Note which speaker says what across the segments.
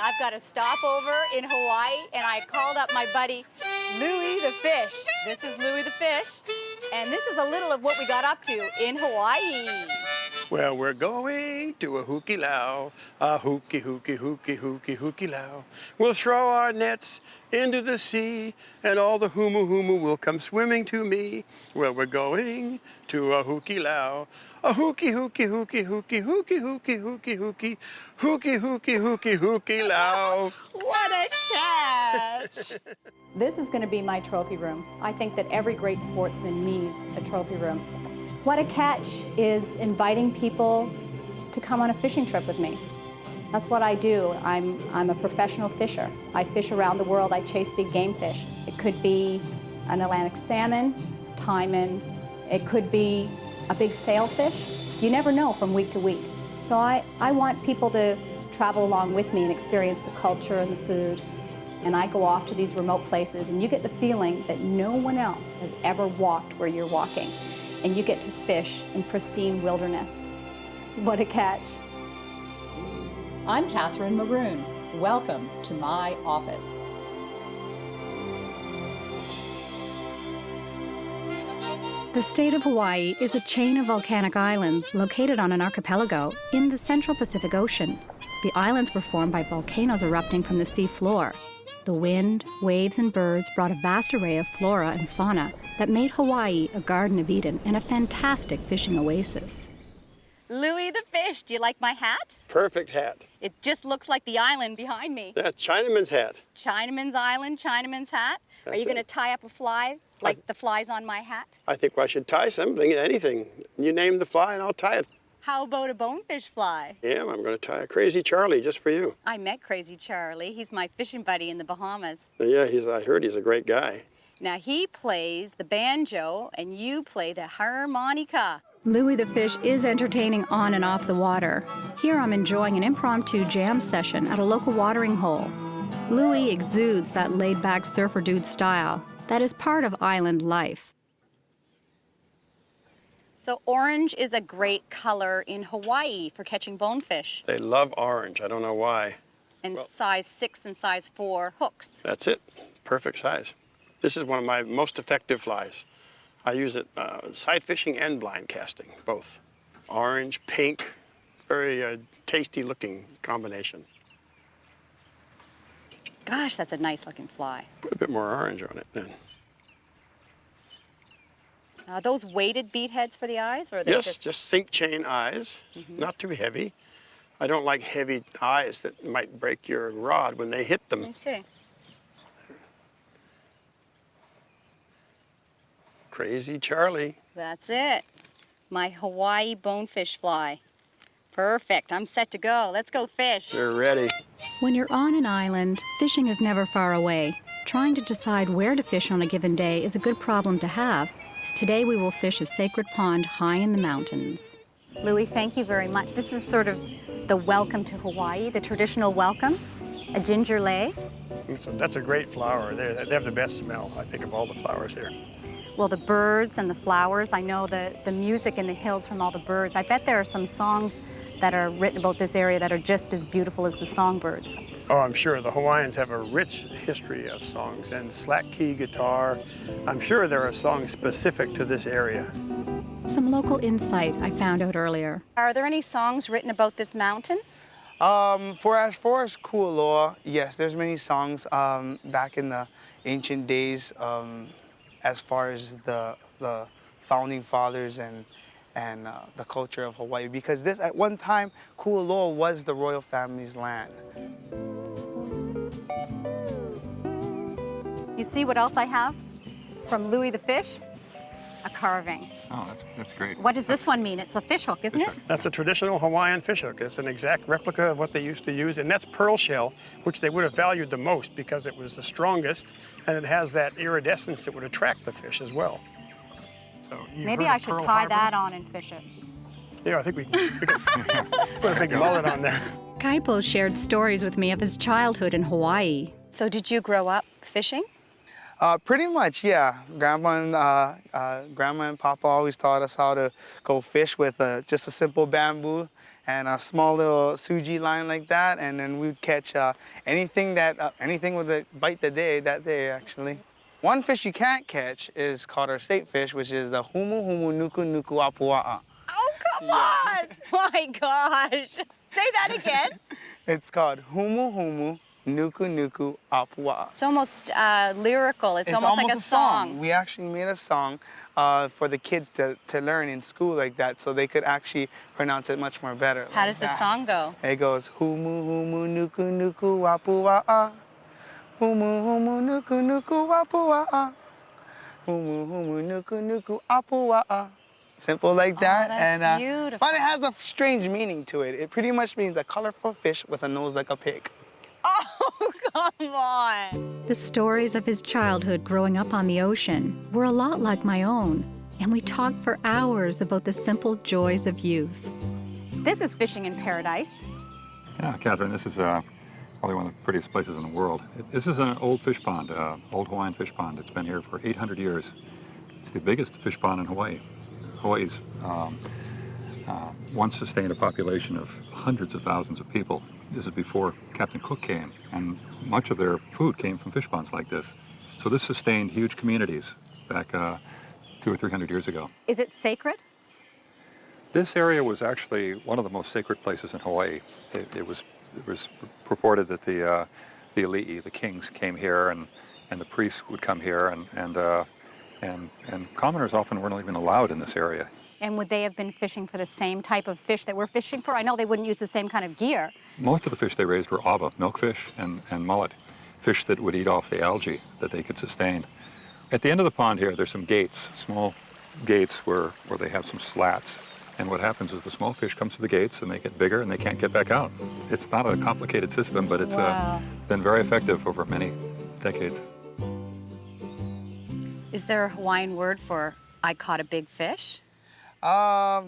Speaker 1: I've got a stopover in Hawaii, and I called up my buddy, Louie the Fish. This is Louie the Fish, and this is a little of what we got up to in Hawaii.
Speaker 2: Well, we're going to a hukilau, a hukilau. We'll throw our nets into the sea, and all the humu will come swimming to me. Well, we're going to a hukilau, a hukilau.
Speaker 1: What a catch! This is going to be my trophy room. I think that every great sportsman needs a trophy room. What a Catch is inviting people to come on a fishing trip with me. That's what I do. I'm a professional fisher. I fish around the world. I chase big game fish. It could be an Atlantic salmon, taimen. It could be a big sailfish. You never know from week to week. So I want people to travel along with me and experience the culture and the food. And I go off to these remote places, and you get the feeling that no one else has ever walked where you're walking. And you get to fish in pristine wilderness. What a catch.
Speaker 3: I'm Kathryn Maroon. Welcome to my office.
Speaker 4: The state of Hawaii is a chain of volcanic islands located on an archipelago in the central Pacific Ocean. The islands were formed by volcanoes erupting from the sea floor. The wind, waves, and birds brought a vast array of flora and fauna that made Hawaii a Garden of Eden and a fantastic fishing oasis.
Speaker 1: Louie the Fish, do you like my hat?
Speaker 2: Perfect hat.
Speaker 1: It just looks like the island behind me.
Speaker 2: That's Chinaman's hat.
Speaker 1: Chinaman's island, Chinaman's hat. Are you going to tie up a fly like the flies on my hat?
Speaker 2: I think I should tie something, anything. You name the fly and I'll tie it.
Speaker 1: How about a bonefish fly?
Speaker 2: Yeah, I'm going to tie a Crazy Charlie just for you.
Speaker 1: I met Crazy Charlie. He's my fishing buddy in the Bahamas.
Speaker 2: Yeah, I heard he's a great guy.
Speaker 1: Now he plays the banjo and you play the harmonica.
Speaker 4: Louie the Fish is entertaining on and off the water. Here I'm enjoying an impromptu jam session at a local watering hole. Louie exudes that laid-back surfer dude style that is part of island life.
Speaker 1: So orange is a great color in Hawaii for catching bonefish.
Speaker 2: They love orange. I don't know why.
Speaker 1: And size 6 and size 4 hooks.
Speaker 2: That's it. Perfect size. This is one of my most effective flies. I use it sight fishing and blind casting, both. Orange, pink, very tasty looking combination.
Speaker 1: Gosh, that's a nice looking fly.
Speaker 2: Put a bit more orange on it then.
Speaker 1: Those weighted bead heads for the eyes? Or
Speaker 2: Yes, just sink chain eyes, not too heavy. I don't like heavy eyes that might break your rod when they hit them.
Speaker 1: I see.
Speaker 2: Crazy Charlie.
Speaker 1: That's it. My Hawaii bonefish fly. Perfect. I'm set to go. Let's go fish.
Speaker 2: They're ready.
Speaker 4: When you're on an island, fishing is never far away. Trying to decide where to fish on a given day is a good problem to have. Today we will fish a sacred pond high in the mountains.
Speaker 1: Louie, thank you very much. This is sort of the welcome to Hawaii, the traditional welcome, a ginger lei.
Speaker 2: That's a great flower. They have the best smell, I think, of all the flowers here.
Speaker 1: Well, the birds and the flowers, I know the music in the hills from all the birds. I bet there are some songs that are written about this area that are just as beautiful as the songbirds.
Speaker 2: Oh, I'm sure. The Hawaiians have a rich history of songs and slack key guitar. I'm sure there are songs specific to this area.
Speaker 4: Some local insight I found out earlier.
Speaker 1: Are there any songs written about this mountain?
Speaker 5: As far as Kualoa, yes, there's many songs back in the ancient days as far as the founding fathers and the culture of Hawaii, because this at one time Kualoa was the royal family's land.
Speaker 1: You see what else I have from Louie the Fish? A carving.
Speaker 6: Oh, that's great.
Speaker 1: What does this one mean? It's a fish hook, isn't it?
Speaker 2: That's a traditional Hawaiian fish hook. It's an exact replica of what they used to use, and that's pearl shell, which they would have valued the most because it was the strongest, and it has that iridescence that would attract the fish as well. So
Speaker 1: maybe I should tie that on and fish it.
Speaker 2: Yeah, I think we could put a big mullet on there.
Speaker 4: Kaipo shared stories with me of his childhood in Hawaii.
Speaker 1: So did you grow up fishing?
Speaker 5: Pretty much, yeah. Grandma and Papa always taught us how to go fish with just a simple bamboo and a small little suji line like that, and then we'd catch anything with a bite that day actually. One fish you can't catch is called our state fish, which is the humu humu nuku nuku apua'a.
Speaker 6: Oh, come on! My gosh. Say that again.
Speaker 5: It's called humu humu nuku nuku apua'a.
Speaker 6: It's almost lyrical. It's almost like a song.
Speaker 5: We actually made a song for the kids to learn in school like that, so they could actually pronounce it much more better.
Speaker 6: How does the song go?
Speaker 5: It goes humu humu nuku nuku apua'a. Humu humu nuku nuku apua'a. Humu humu nuku nuku apua'a. Simple like that.
Speaker 6: That's beautiful.
Speaker 5: But it has a strange meaning to it. It pretty much means a colorful fish with a nose like a pig.
Speaker 6: Oh, come on.
Speaker 4: The stories of his childhood growing up on the ocean were a lot like my own, and we talked for hours about the simple joys of youth.
Speaker 6: This is fishing in paradise.
Speaker 7: Yeah, Kathryn, this is probably one of the prettiest places in the world. This is an old fish pond, old Hawaiian fish pond. It's been here for 800 years. It's the biggest fish pond in Hawaii. Hawaii's once sustained a population of hundreds of thousands of people. This is before Captain Cook came, and much of their food came from fish ponds like this. So this sustained huge communities back 200 or 300 years ago.
Speaker 6: Is it sacred?
Speaker 7: This area was actually one of the most sacred places in Hawaii. It was purported that the ali'i, the kings, came here, and the priests would come here, and commoners often weren't even allowed in this area.
Speaker 6: And would they have been fishing for the same type of fish that we're fishing for? I know they wouldn't use the same kind of gear.
Speaker 7: Most of the fish they raised were ava, milkfish, and mullet, fish that would eat off the algae that they could sustain. At the end of the pond here, there's some gates, small gates where they have some slats. And what happens is the small fish come through the gates and they get bigger and they can't get back out. It's not a complicated system, but it's been very effective over many decades.
Speaker 6: Is there a Hawaiian word for I caught a big fish?
Speaker 5: That's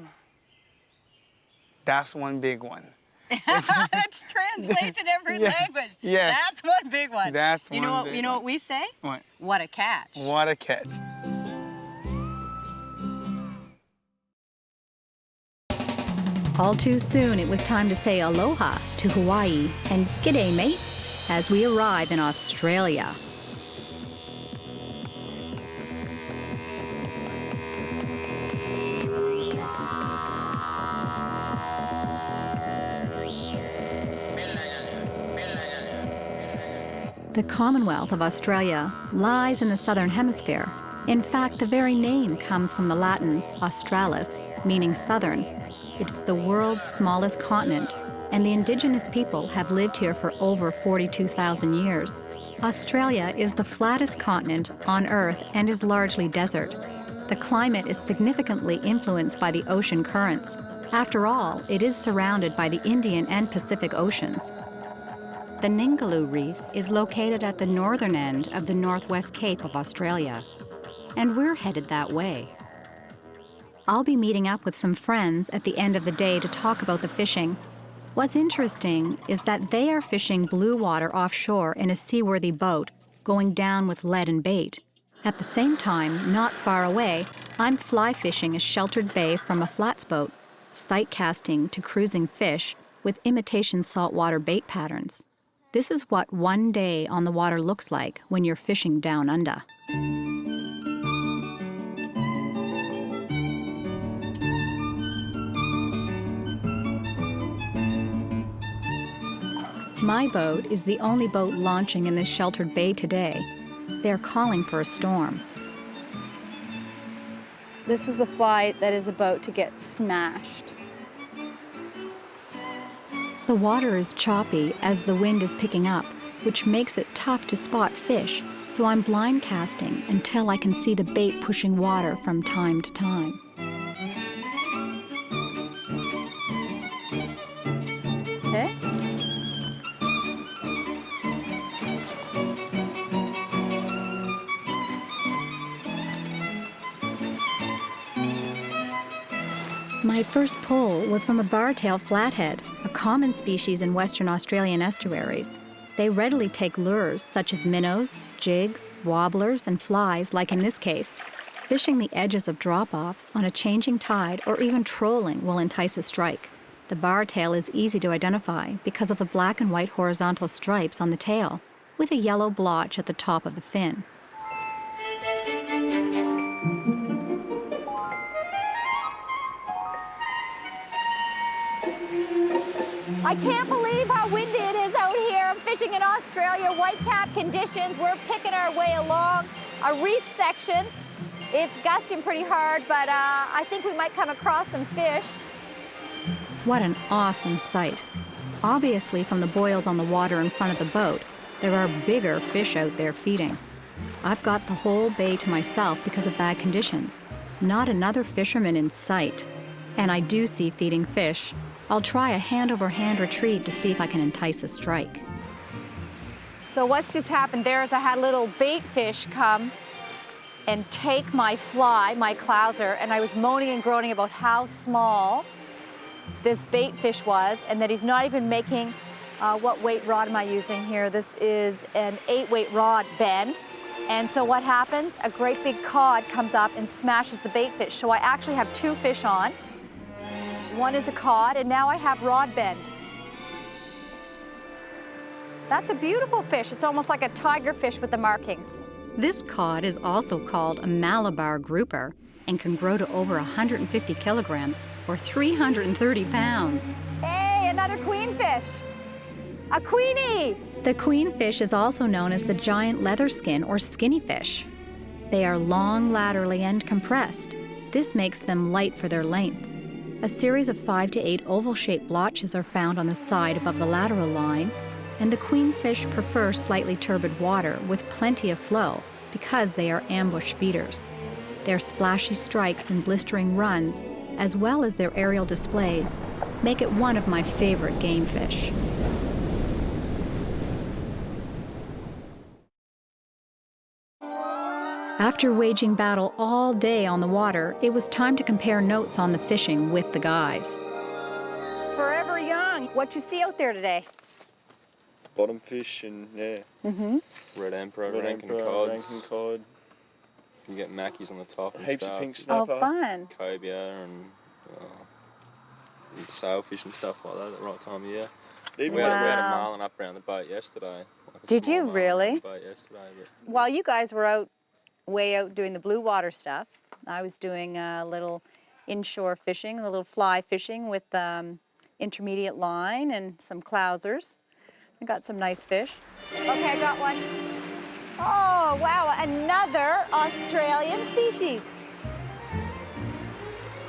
Speaker 5: one big one.
Speaker 6: That translates in every language.
Speaker 5: Yes.
Speaker 6: That's one big one.
Speaker 5: That's
Speaker 6: you know what? You know what we say?
Speaker 5: What?
Speaker 6: What a catch!
Speaker 5: What a catch!
Speaker 4: All too soon, it was time to say aloha to Hawaii and g'day, mates, as we arrive in Australia. The Commonwealth of Australia lies in the Southern Hemisphere. In fact, the very name comes from the Latin australis, meaning southern. It's the world's smallest continent, and the Indigenous people have lived here for over 42,000 years. Australia is the flattest continent on Earth and is largely desert. The climate is significantly influenced by the ocean currents. After all, it is surrounded by the Indian and Pacific Oceans. The Ningaloo Reef is located at the northern end of the Northwest Cape of Australia, and we're headed that way. I'll be meeting up with some friends at the end of the day to talk about the fishing. What's interesting is that they are fishing blue water offshore in a seaworthy boat, going down with lead and bait. At the same time, not far away, I'm fly fishing a sheltered bay from a flats boat, sight casting to cruising fish with imitation saltwater bait patterns. This is what one day on the water looks like when you're fishing down under. My boat is the only boat launching in this sheltered bay today. They're calling for a storm.
Speaker 6: This is the flight that is about to get smashed.
Speaker 4: The water is choppy as the wind is picking up, which makes it tough to spot fish, so I'm blind casting until I can see the bait pushing water from time to time.
Speaker 6: Okay.
Speaker 4: My first pull was from a bartail flathead, a common species in Western Australian estuaries. They readily take lures such as minnows, jigs, wobblers, and flies, like in this case. Fishing the edges of drop-offs on a changing tide or even trolling will entice a strike. The bar tail is easy to identify because of the black and white horizontal stripes on the tail, with a yellow blotch at the top of the fin.
Speaker 6: I can't believe how windy it is out here. I'm fishing in Australia, whitecap conditions. We're picking our way along a reef section. It's gusting pretty hard, but I think we might come across some fish.
Speaker 4: What an awesome sight. Obviously, from the boils on the water in front of the boat, there are bigger fish out there feeding. I've got the whole bay to myself because of bad conditions. Not another fisherman in sight. And I do see feeding fish. I'll try a hand-over-hand retrieve to see if I can entice a strike.
Speaker 6: So what's just happened there is I had a little bait fish come and take my fly, my clouser, and I was moaning and groaning about how small this bait fish was, and that he's not even making, what weight rod am I using here? This is an 8-weight rod bend. And so what happens? A great big cod comes up and smashes the bait fish. So I actually have 2 fish on. One is a cod, and now I have rod bend. That's a beautiful fish. It's almost like a tiger fish with the markings.
Speaker 4: This cod is also called a Malabar grouper and can grow to over 150 kilograms or 330 pounds.
Speaker 6: Hey, another queenfish. A queenie.
Speaker 4: The queenfish is also known as the giant leatherskin or skinny fish. They are long laterally and compressed. This makes them light for their length. A series of 5 to 8 oval-shaped blotches are found on the side above the lateral line, and the queenfish prefer slightly turbid water with plenty of flow because they are ambush feeders. Their splashy strikes and blistering runs, as well as their aerial displays, make it one of my favorite game fish. After waging battle all day on the water, it was time to compare notes on the fishing with the guys.
Speaker 6: Forever young. What you see out there today?
Speaker 8: Bottom fish and red emperor, rankin cod. You get mackies on the top and
Speaker 9: Heaps
Speaker 8: stuff.
Speaker 9: of pink snapper.
Speaker 6: Oh, fun.
Speaker 8: Cobia and sailfish and stuff like that at the right time of year.
Speaker 9: Even
Speaker 8: We had a
Speaker 6: Wow.
Speaker 8: marlin up around the boat yesterday. Like a
Speaker 6: Did
Speaker 8: small
Speaker 6: you
Speaker 8: marlin
Speaker 6: really?
Speaker 8: on the boat yesterday, but
Speaker 6: While you guys were way out doing the blue water stuff, I was doing a little inshore fishing, a little fly fishing with intermediate line and some clousers. I got some nice fish. Okay, I got one. Oh, wow, another Australian species.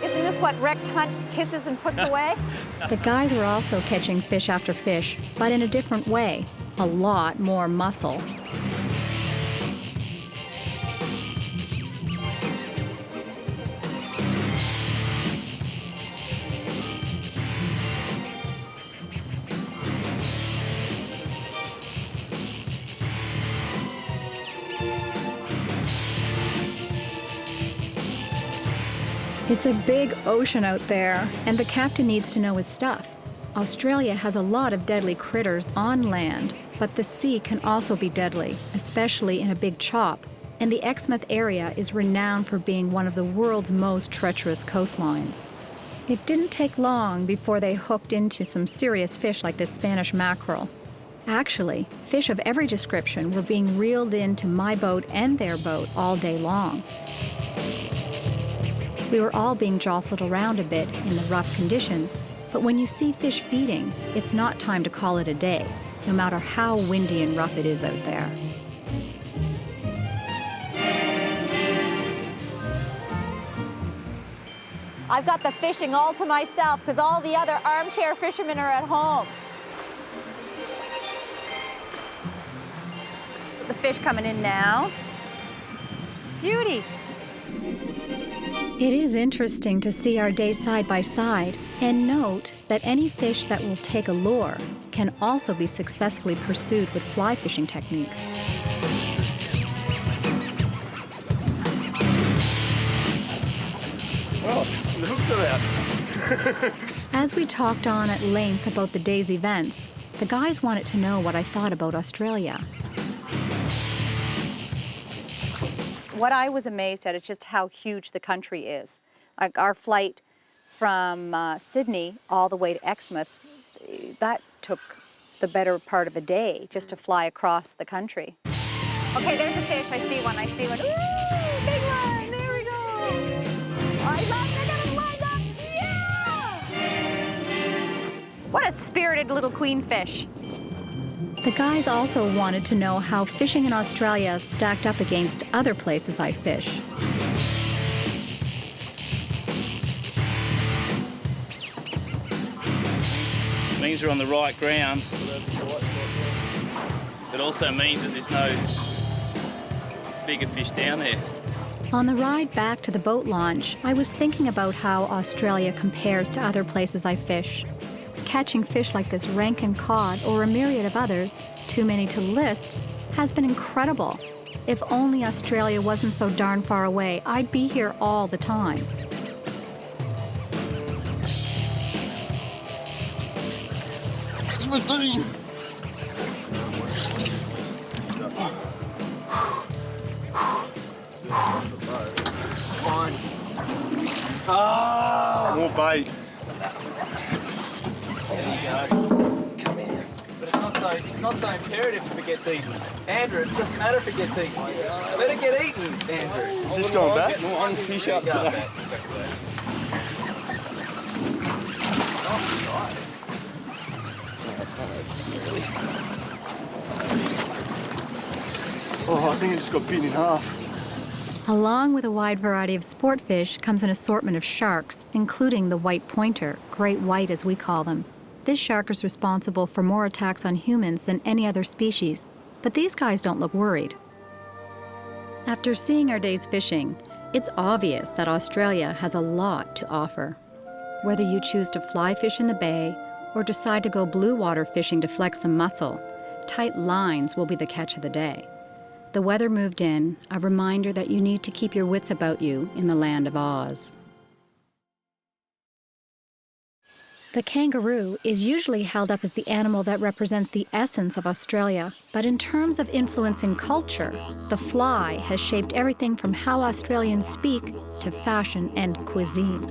Speaker 6: Isn't this what Rex Hunt kisses and puts away?
Speaker 4: The guys were also catching fish after fish, but in a different way, a lot more muscle. It's a big ocean out there, and the captain needs to know his stuff. Australia has a lot of deadly critters on land, but the sea can also be deadly, especially in a big chop, and the Exmouth area is renowned for being one of the world's most treacherous coastlines. It didn't take long before they hooked into some serious fish like this Spanish mackerel. Actually, fish of every description were being reeled into my boat and their boat all day long. We were all being jostled around a bit in the rough conditions, but when you see fish feeding, it's not time to call it a day, no matter how windy and rough it is out there.
Speaker 6: I've got the fishing all to myself because all the other armchair fishermen are at home. The fish coming in now. Beauty.
Speaker 4: It is interesting to see our days side by side and note that any fish that will take a lure can also be successfully pursued with fly fishing techniques.
Speaker 2: Oh, the hooks are out.
Speaker 4: As we talked on at length about the day's events, the guys wanted to know what I thought about Australia.
Speaker 6: What I was amazed at is just how huge the country is. Like our flight from Sydney all the way to Exmouth, that took the better part of a day just to fly across the country. Okay, there's a fish. I see one. Ooh, big one. There we go. I got him lined up. Yeah! What a spirited little queen fish.
Speaker 4: The guys also wanted to know how fishing in Australia stacked up against other places I fish.
Speaker 9: It means we're on the right ground. It also means that there's no bigger fish down there.
Speaker 4: On the ride back to the boat launch, I was thinking about how Australia compares to other places I fish. Catching fish like this Rankin cod or a myriad of others, too many to list, has been incredible. If only Australia wasn't so darn far away, I'd be here all the time.
Speaker 8: More bait.
Speaker 9: But it's not so imperative if it gets eaten. Andrew, it doesn't matter if it gets eaten. Let it get eaten, Andrew.
Speaker 8: Is this going back?
Speaker 9: Getting one fish up today.
Speaker 8: Oh, I think it just got bitten in half.
Speaker 4: Along with a wide variety of sport fish comes an assortment of sharks, including the white pointer, great white as we call them. This shark is responsible for more attacks on humans than any other species, but these guys don't look worried. After seeing our day's fishing, it's obvious that Australia has a lot to offer. Whether you choose to fly fish in the bay or decide to go blue water fishing to flex some muscle, tight lines will be the catch of the day. The weather moved in, a reminder that you need to keep your wits about you in the land of Oz. The kangaroo is usually held up as the animal that represents the essence of Australia, but in terms of influence in culture, the fly has shaped everything from how Australians speak to fashion and cuisine.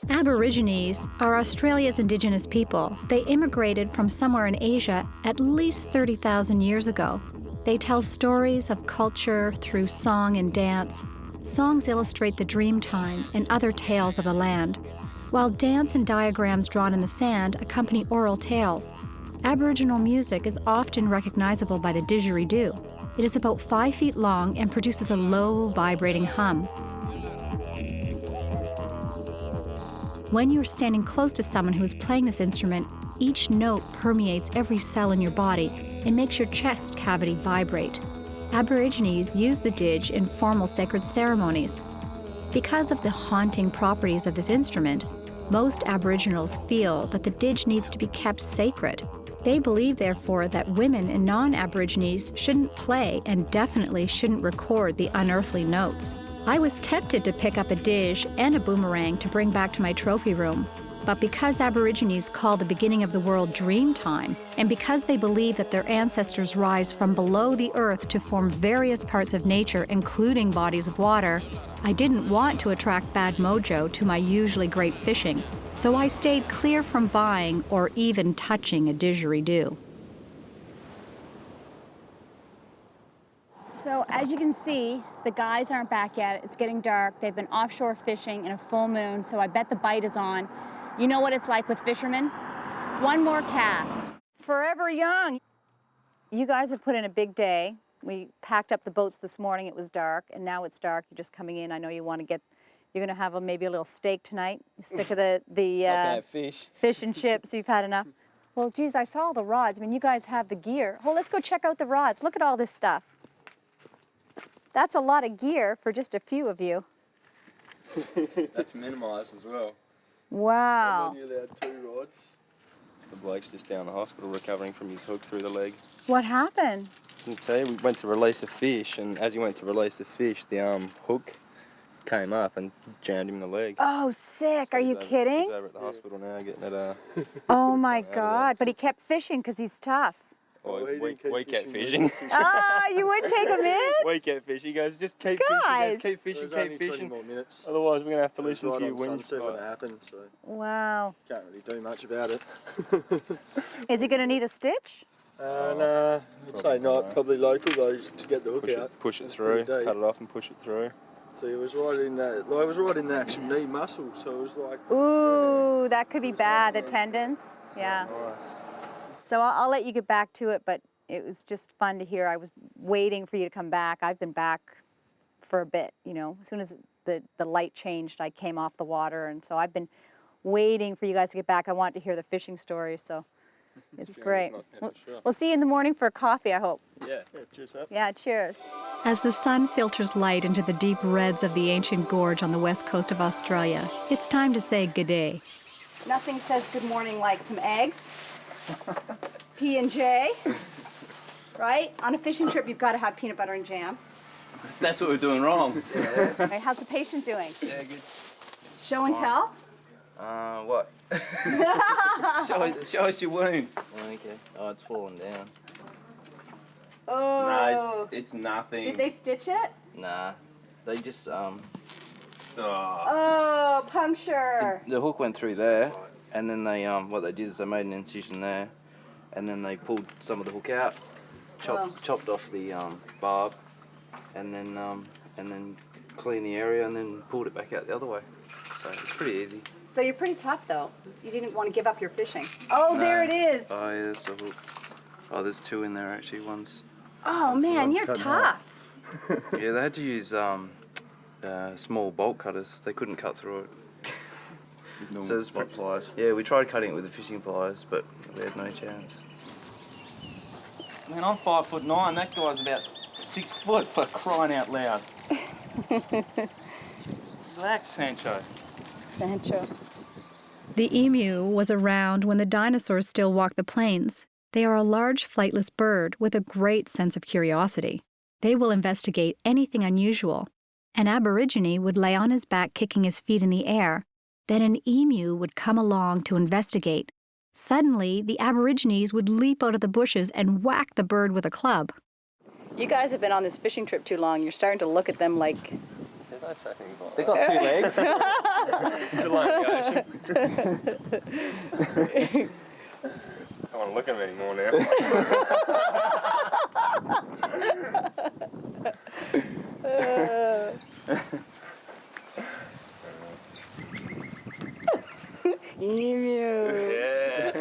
Speaker 4: Aborigines are Australia's Indigenous people. They immigrated from somewhere in Asia at least 30,000 years ago. They tell stories of culture through song and dance. Songs illustrate the dream time and other tales of the land, while dance and diagrams drawn in the sand accompany oral tales. Aboriginal music is often recognizable by the didgeridoo. It is about 5 feet long and produces a low, vibrating hum. When you're standing close to someone who is playing this instrument, each note permeates every cell in your body and makes your chest cavity vibrate. Aborigines use the didge in formal sacred ceremonies. Because of the haunting properties of this instrument, most Aboriginals feel that the didge needs to be kept sacred. They believe, therefore, that women and non-Aborigines shouldn't play and definitely shouldn't record the unearthly notes. I was tempted to pick up a didge and a boomerang to bring back to my trophy room, but because Aborigines call the beginning of the world dream time, and because they believe that their ancestors rise from below the earth to form various parts of nature, including bodies of water, I didn't want to attract bad mojo to my usually great fishing, so I stayed clear from buying or even touching a didgeridoo.
Speaker 1: So as you can see, the guys aren't back yet. It's getting dark. They've been offshore fishing in a full moon, so I bet the bite is on. You know what it's like with fishermen? One more cast.
Speaker 6: Forever young. You guys have put in a big day. We packed up the boats this morning. It was dark, and now it's dark. You're just coming in. I know you want to get, you're going to have maybe a little steak tonight. You're sick of the fish and chips. You've had enough. Well, geez, I saw all the rods. I mean, you guys have the gear. Oh, let's go check out the rods. Look at all this stuff. That's a lot of gear for just a few of you.
Speaker 8: That's minimised as well.
Speaker 6: Wow.
Speaker 8: I'm only allowed 2 rods. The bloke's just down the hospital recovering from his hook through the leg.
Speaker 6: What happened?
Speaker 8: I can tell you, we went to release a fish, and as he went to release the fish, the hook came up and jammed him in the leg.
Speaker 6: Oh, sick.
Speaker 8: So
Speaker 6: Are you kidding?
Speaker 8: He's over at the hospital now getting it
Speaker 6: Oh, my God. But he kept fishing because he's tough.
Speaker 8: We kept fishing.
Speaker 6: Ah, you wouldn't take them in?
Speaker 8: We kept fishing. He goes, just keep
Speaker 6: Guys.
Speaker 8: fishing. Keep fishing, keep fishing.
Speaker 10: 20 more minutes.
Speaker 8: Otherwise, we're going to have to
Speaker 10: It was
Speaker 8: listen
Speaker 10: right
Speaker 8: to you
Speaker 10: on
Speaker 8: when
Speaker 10: sunset when it happened, so
Speaker 6: Wow.
Speaker 10: can't really do much about it.
Speaker 6: Is he going to need a stitch?
Speaker 10: Nah, I'd say not. Probably local though, to get the hook out.
Speaker 8: Push it
Speaker 10: It's
Speaker 8: through,
Speaker 10: pretty deep.
Speaker 8: cut it off and push it through.
Speaker 10: So it was right in that. Like, it was right in the actual knee muscle. So it was like.
Speaker 6: Ooh, that could be bad, the tendons. Yeah.
Speaker 10: Nice.
Speaker 6: So I'll let you get back to it, but it was just fun to hear. I was waiting for you to come back. I've been back for a bit, you know. As soon as the light changed, I came off the water, and so I've been waiting for you guys to get back. I want to hear the fishing stories, so it's great. We'll see you in the morning for a coffee, I hope.
Speaker 8: Yeah, cheers up.
Speaker 6: Yeah, cheers.
Speaker 4: As the sun filters light into the deep reds of the ancient gorge on the west coast of Australia, it's time to say good day.
Speaker 1: Nothing says good morning like some eggs, P&J, right? On a fishing trip, you've got to have peanut butter and jam.
Speaker 9: That's what we're doing wrong.
Speaker 1: Okay, how's the patient doing?
Speaker 9: Yeah, good.
Speaker 1: Show and tell?
Speaker 9: What? show us your wound.
Speaker 11: Okay. Oh, it's falling down.
Speaker 1: Oh.
Speaker 9: No, it's nothing.
Speaker 1: Did they stitch it?
Speaker 11: Nah. They just,
Speaker 1: Oh, puncture.
Speaker 11: the hook went through there, and then they, what they did is they made an incision there, and then they pulled some of the hook out, chopped off the barb, and then cleaned the area, and then pulled it back out the other way. So it's pretty easy.
Speaker 1: So you're pretty tough, though. You didn't want to give up your fishing. Oh, there it is.
Speaker 11: Oh, yeah, there's the hook. Oh, there's two in there actually. One's.
Speaker 1: Oh, man, you're tough.
Speaker 11: Yeah, they had to use small bolt cutters. They couldn't cut through it. So it's pliers. Yeah, we tried cutting it with the fishing pliers, but we had no chance.
Speaker 9: Man, I'm 5'9". That guy's about 6 foot, for crying out loud. Relax, Sancho.
Speaker 6: Sancho.
Speaker 4: The emu was around when the dinosaurs still walked the plains. They are a large flightless bird with a great sense of curiosity. They will investigate anything unusual. An aborigine would lay on his back kicking his feet in the air. Then an emu would come along to investigate. Suddenly, the aborigines would leap out of the bushes and whack the bird with a club.
Speaker 1: You guys have been on this fishing trip too long. You're starting to look at them like...
Speaker 9: They got 2 legs.
Speaker 8: It's elongation. I don't want to look at them anymore now.
Speaker 1: Emu.
Speaker 8: Yeah.